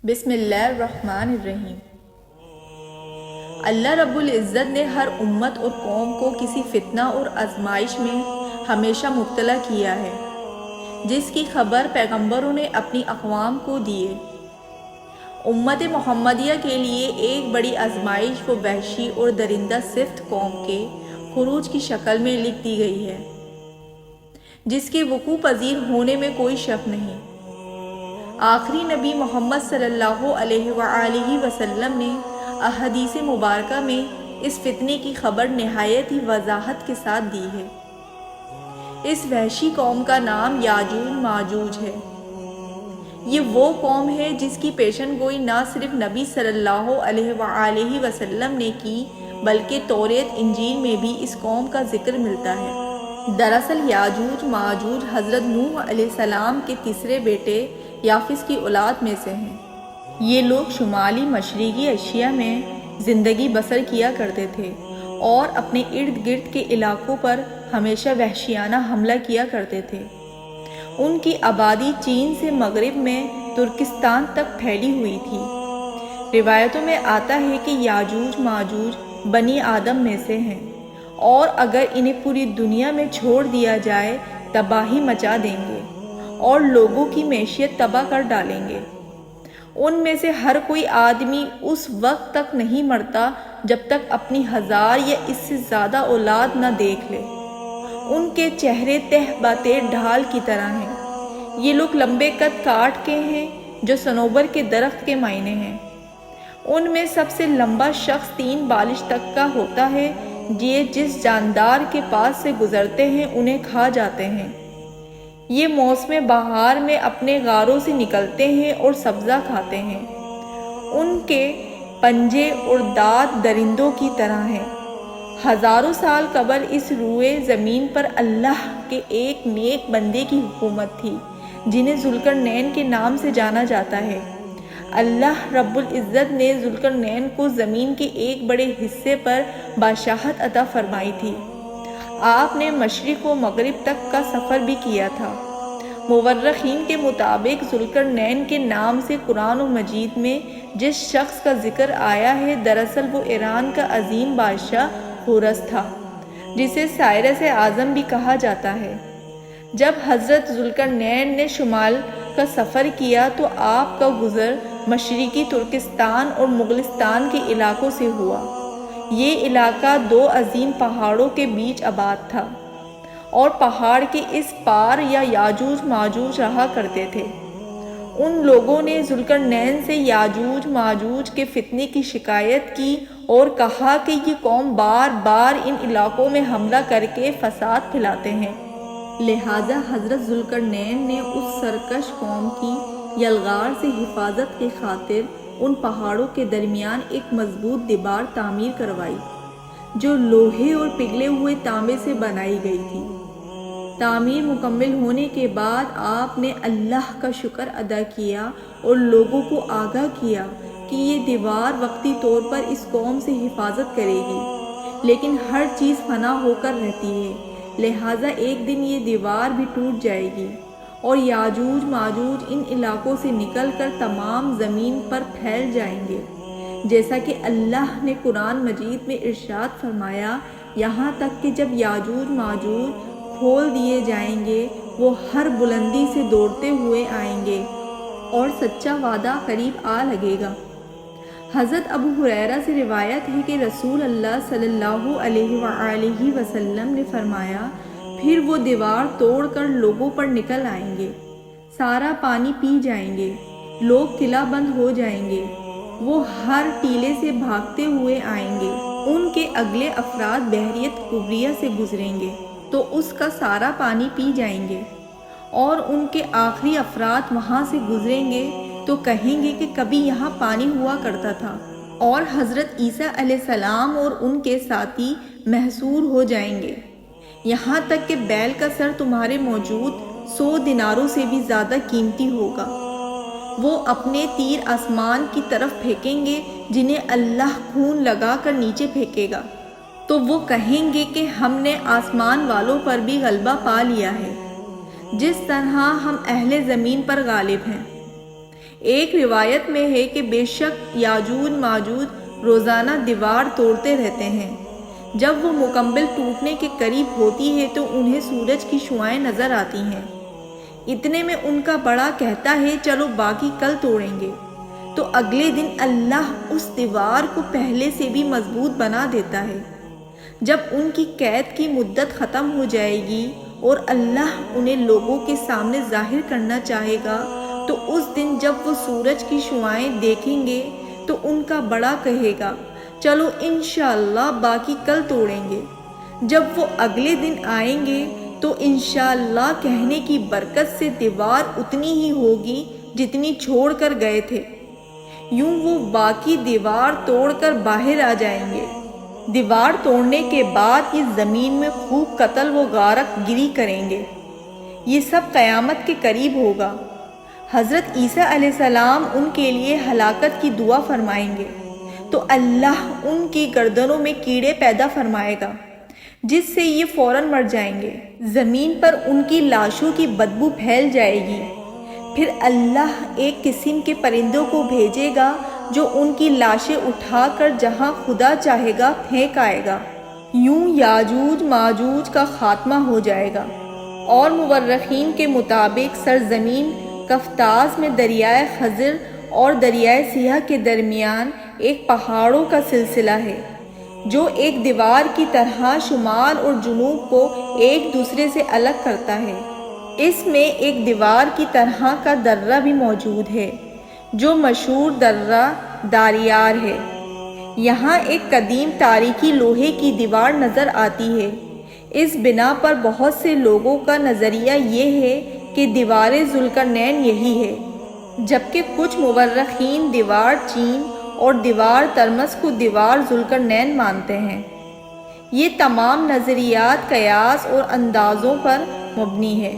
بسم اللہ الرحمن الرحیم۔ اللہ رب العزت نے ہر امت اور قوم کو کسی فتنہ اور آزمائش میں ہمیشہ مبتلا کیا ہے، جس کی خبر پیغمبروں نے اپنی اقوام کو دیے۔ امت محمدیہ کے لیے ایک بڑی آزمائش وہ وحشی اور درندہ صفت قوم کے خروج کی شکل میں لکھ دی گئی ہے، جس کے وقوع پذیر ہونے میں کوئی شک نہیں۔ آخری نبی محمد صلی اللہ علیہ وآلہ وسلم نے احادیث مبارکہ میں اس فتنے کی خبر نہایت ہی وضاحت کے ساتھ دی ہے۔ اس وحشی قوم کا نام یاجوج ماجوج ہے۔ یہ وہ قوم ہے جس کی پیشن گوئی نہ صرف نبی صلی اللہ علیہ وآلہ وسلم نے کی، بلکہ توریت انجیل میں بھی اس قوم کا ذکر ملتا ہے۔ دراصل یاجوج ماجوج حضرت نوح علیہ السلام کے تیسرے بیٹے یافس کی اولاد میں سے ہیں۔ یہ لوگ شمالی مشرقی ایشیا میں زندگی بسر کیا کرتے تھے اور اپنے ارد گرد کے علاقوں پر ہمیشہ وحشیانہ حملہ کیا کرتے تھے۔ ان کی آبادی چین سے مغرب میں ترکستان تک پھیلی ہوئی تھی۔ روایتوں میں آتا ہے کہ یاجوج ماجوج بنی آدم میں سے ہیں، اور اگر انہیں پوری دنیا میں چھوڑ دیا جائے تباہی مچا دیں گے اور لوگوں کی معیشت تباہ کر ڈالیں گے۔ ان میں سے ہر کوئی آدمی اس وقت تک نہیں مرتا جب تک اپنی 1000 یا اس سے زیادہ اولاد نہ دیکھ لے۔ ان کے چہرے تہ باتیں ڈھال کی طرح ہیں۔ یہ لوگ لمبے قد کاٹ کے ہیں جو صنوبر کے درخت کے معنی ہیں۔ ان میں سب سے لمبا شخص 3 بالش تک کا ہوتا ہے۔ یہ جس جاندار کے پاس سے گزرتے ہیں انہیں کھا جاتے ہیں۔ یہ موسم بہار میں اپنے غاروں سے نکلتے ہیں اور سبزہ کھاتے ہیں۔ ان کے پنجے اور دانت درندوں کی طرح ہیں۔ ہزاروں سال قبل اس روئے زمین پر اللہ کے ایک نیک بندے کی حکومت تھی، جنہیں ذوالقرنین کے نام سے جانا جاتا ہے۔ اللہ رب العزت نے ذوالقرنین کو زمین کے ایک بڑے حصے پر بادشاہت عطا فرمائی تھی۔ آپ نے مشرق و مغرب تک کا سفر بھی کیا تھا۔ مورخین کے مطابق ذوالقرنین کے نام سے قرآن مجید میں جس شخص کا ذکر آیا ہے، دراصل وہ ایران کا عظیم بادشاہ حورس تھا، جسے سائرس اعظم بھی کہا جاتا ہے۔ جب حضرت ذوالقرنین نے شمال کا سفر کیا تو آپ کا گزر مشرقی ترکستان اور مغلستان کے علاقوں سے ہوا۔ یہ علاقہ 2 عظیم پہاڑوں کے بیچ آباد تھا، اور پہاڑ کے اس پار یاجوج ماجوج رہا کرتے تھے۔ ان لوگوں نے ذوالقرنین سے یاجوج ماجوج کے فتنے کی شکایت کی اور کہا کہ یہ قوم بار بار ان علاقوں میں حملہ کر کے فساد پھیلاتے ہیں، لہٰذا حضرت ذوالقرنین نے اس سرکش قوم کی یلغار سے حفاظت کی خاطر ان پہاڑوں کے درمیان ایک مضبوط دیوار تعمیر کروائی، جو لوہے اور پگھلے ہوئے تانبے سے بنائی گئی تھی۔ تعمیر مکمل ہونے کے بعد آپ نے اللہ کا شکر ادا کیا اور لوگوں کو آگاہ کیا کہ یہ دیوار وقتی طور پر اس قوم سے حفاظت کرے گی، لیکن ہر چیز فنا ہو کر رہتی ہے، لہٰذا ایک دن یہ دیوار بھی ٹوٹ جائے گی اور یاجوج ماجوج ان علاقوں سے نکل کر تمام زمین پر پھیل جائیں گے، جیسا کہ اللہ نے قرآن مجید میں ارشاد فرمایا، یہاں تک کہ جب یاجوج ماجوج کھول دیے جائیں گے وہ ہر بلندی سے دوڑتے ہوئے آئیں گے اور سچا وعدہ قریب آ لگے گا۔ حضرت ابو ہریرہ سے روایت ہے کہ رسول اللہ صلی اللہ علیہ وآلہ وسلم نے فرمایا، پھر وہ دیوار توڑ کر لوگوں پر نکل آئیں گے، سارا پانی پی جائیں گے، لوگ قلعہ بند ہو جائیں گے، وہ ہر ٹیلے سے بھاگتے ہوئے آئیں گے، ان کے اگلے افراد بحیرہ کبریہ سے گزریں گے تو اس کا سارا پانی پی جائیں گے، اور ان کے آخری افراد وہاں سے گزریں گے تو کہیں گے کہ کبھی یہاں پانی ہوا کرتا تھا، اور حضرت عیسیٰ علیہ السلام اور ان کے ساتھی محصور ہو جائیں گے، یہاں تک کہ بیل کا سر تمہارے موجود 100 دیناروں سے بھی زیادہ قیمتی ہوگا۔ وہ اپنے تیر آسمان کی طرف پھینکیں گے، جنہیں اللہ خون لگا کر نیچے پھینکے گا، تو وہ کہیں گے کہ ہم نے آسمان والوں پر بھی غلبہ پا لیا ہے، جس طرح ہم اہل زمین پر غالب ہیں۔ ایک روایت میں ہے کہ بے شک یاجوج ماجوج روزانہ دیوار توڑتے رہتے ہیں۔ جب وہ مکمل ٹوٹنے کے قریب ہوتی ہے تو انہیں سورج کی شعاعیں نظر آتی ہیں۔ اتنے میں ان کا بڑا کہتا ہے چلو باقی کل توڑیں گے، تو اگلے دن اللہ اس دیوار کو پہلے سے بھی مضبوط بنا دیتا ہے۔ جب ان کی قید کی مدت ختم ہو جائے گی اور اللہ انہیں لوگوں کے سامنے ظاہر کرنا چاہے گا تو اس دن جب وہ سورج کی شعاعیں دیکھیں گے تو ان کا بڑا کہے گا چلو انشاءاللہ باقی کل توڑیں گے۔ جب وہ اگلے دن آئیں گے تو انشاءاللہ کہنے کی برکت سے دیوار اتنی ہی ہوگی جتنی چھوڑ کر گئے تھے۔ یوں وہ باقی دیوار توڑ کر باہر آ جائیں گے۔ دیوار توڑنے کے بعد یہ زمین میں خوب قتل و غارت گری کریں گے۔ یہ سب قیامت کے قریب ہوگا۔ حضرت عیسیٰ علیہ السلام ان کے لیے ہلاکت کی دعا فرمائیں گے تو اللہ ان کی گردنوں میں کیڑے پیدا فرمائے گا جس سے یہ فوراً مر جائیں گے۔ زمین پر ان کی لاشوں کی بدبو پھیل جائے گی۔ پھر اللہ ایک قسم کے پرندوں کو بھیجے گا جو ان کی لاشیں اٹھا کر جہاں خدا چاہے گا پھینک آئے گا۔ یوں یاجوج ماجوج کا خاتمہ ہو جائے گا۔ اور مورخین کے مطابق سرزمین قفطاز میں دریائے خضر اور دریائے سیاہ کے درمیان ایک پہاڑوں کا سلسلہ ہے جو ایک دیوار کی طرح شمال اور جنوب کو ایک دوسرے سے الگ کرتا ہے۔ اس میں ایک دیوار کی طرح کا درہ بھی موجود ہے جو مشہور درہ داریار ہے۔ یہاں ایک قدیم تاریخی لوہے کی دیوار نظر آتی ہے۔ اس بنا پر بہت سے لوگوں کا نظریہ یہ ہے کہ دیوار ذوالقرنین یہی ہے، جبکہ کچھ مورخین دیوار چین اور دیوار ترمس کو دیوار ذوالقرنین مانتے ہیں۔ یہ تمام نظریات قیاس اور اندازوں پر مبنی ہے۔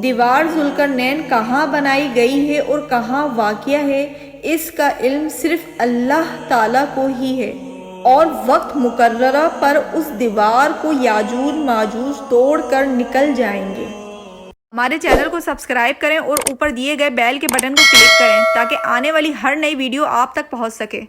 دیوار ذوالقرنین کہاں بنائی گئی ہے اور کہاں واقع ہے اس کا علم صرف اللہ تعالیٰ کو ہی ہے، اور وقت مقررہ پر اس دیوار کو یاجوج ماجوج توڑ کر نکل جائیں گے۔ ہمارے چینل کو سبسکرائب کریں اور اوپر دیے گئے بیل کے بٹن کو کلک کریں تاکہ آنے والی ہر نئی ویڈیو آپ تک پہنچ سکے۔